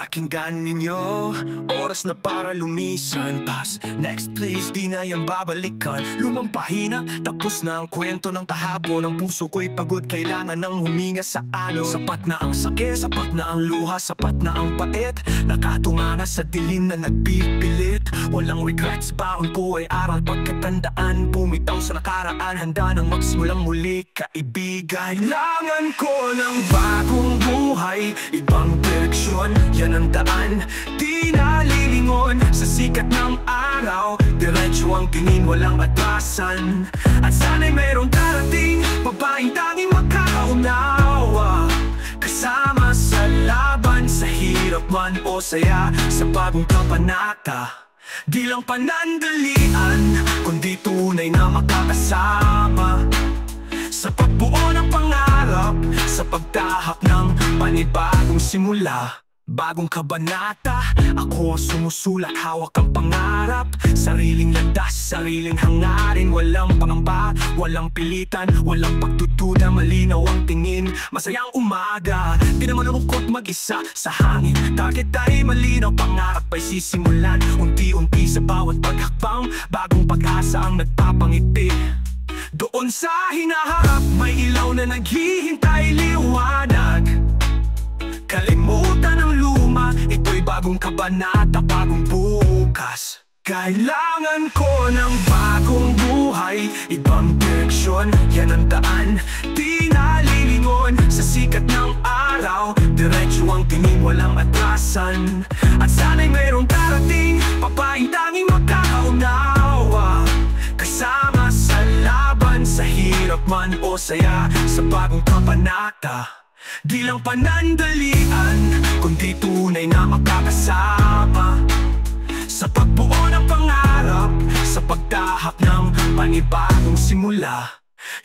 Pakinggan ninyo, oras na para lumisan. Pass, next please, di na yan babalikan. Lumang pahina, tapos na ang kwento ng kahapon. Ang puso ko'y pagod, kailangan ng huminga sa alon. Sapat na ang sakit, sapat na ang luha, sapat na ang pait. Nakatunga na sa dilim na nagpipilit. Walang regrets, baon ko ay aral pagkatandaan. Bumitaw sa nakaraan, handa nang magsimulang muli. Kaibigan, kailangan ko ng bagong buhay, ibang direksyon, yan ang daan. Di nalilingon sa sikat ng araw, diretso ang tingin, walang atrasan. At sana'y mayroong darating, babaeng tanging magkakaunawa. Kasama sa laban, sa hirap man o saya, sa bagong kabanata. Di lang panandalian, kundi tunay na makakasama. Sa pagbuo ng pangarap, sa pagtahak ng panibagong simula. Bagong kabanata, ako sumusulat, hawak ang pangarap. Sariling landas, sariling hangarin. Walang pangamba, walang pilitan, walang pagtutuda. Malinaw ang tingin, masayang umaga. Di naman malungkot mag-isa sa hangin. Target ay malinaw, pangarap ay sisimulan. Unti-unti sa bawat paghakbang, bagong pag-asa ang nagpapangiti. Doon sa hinaharap, may ilaw na naghihintay, liwanag. Kalimutan ang luma, ito'y bagong kabanata, bagong bukas. Kailangan ko ng bagong buhay, ibang direksyon, yan ang daan. Di nalilingon sa sikat ng araw, diretso ang tingin, walang atrasan. At sana'y mayroong darating, papaing tanging magkakaunawa. Kasama sa laban, sa hirap man o saya, sa bagong kabanata. Di lang panandalian, kundi tunay na makakasama. Sa pagbuo ng pangarap, sa pagtahak ng panibagong simula.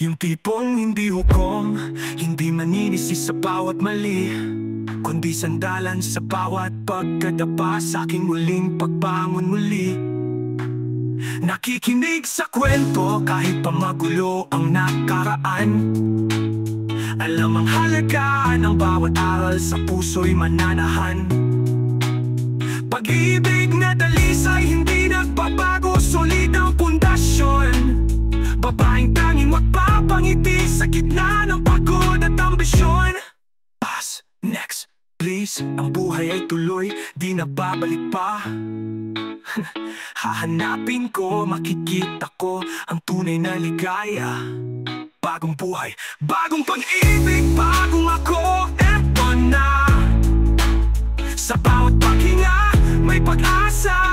Yung tipong hindi hukom, hindi maninisi sa bawat mali, kundi sandalan sa bawat pagkadapa sa aking muling pagbangon muli. Nakikinig sa kwento kahit pa magulo ang nakaraan. Alam ang halaga ng bawat aral, sa puso'y mananahan. Pag-ibig na dalisay, hindi nagbabago, solid ang pundasyon. Babaeng tanging magpapangiti sa gitna ng pagod at ambisyon. Pass, next, please, ang buhay ay tuloy, di na babalik pa. Hahanapin ko, makikita ko ang tunay na ligaya. Bagong buhay, bagong pag-ibig, bagong ako, eto na. Sa bawat paghinga, may pag-asa.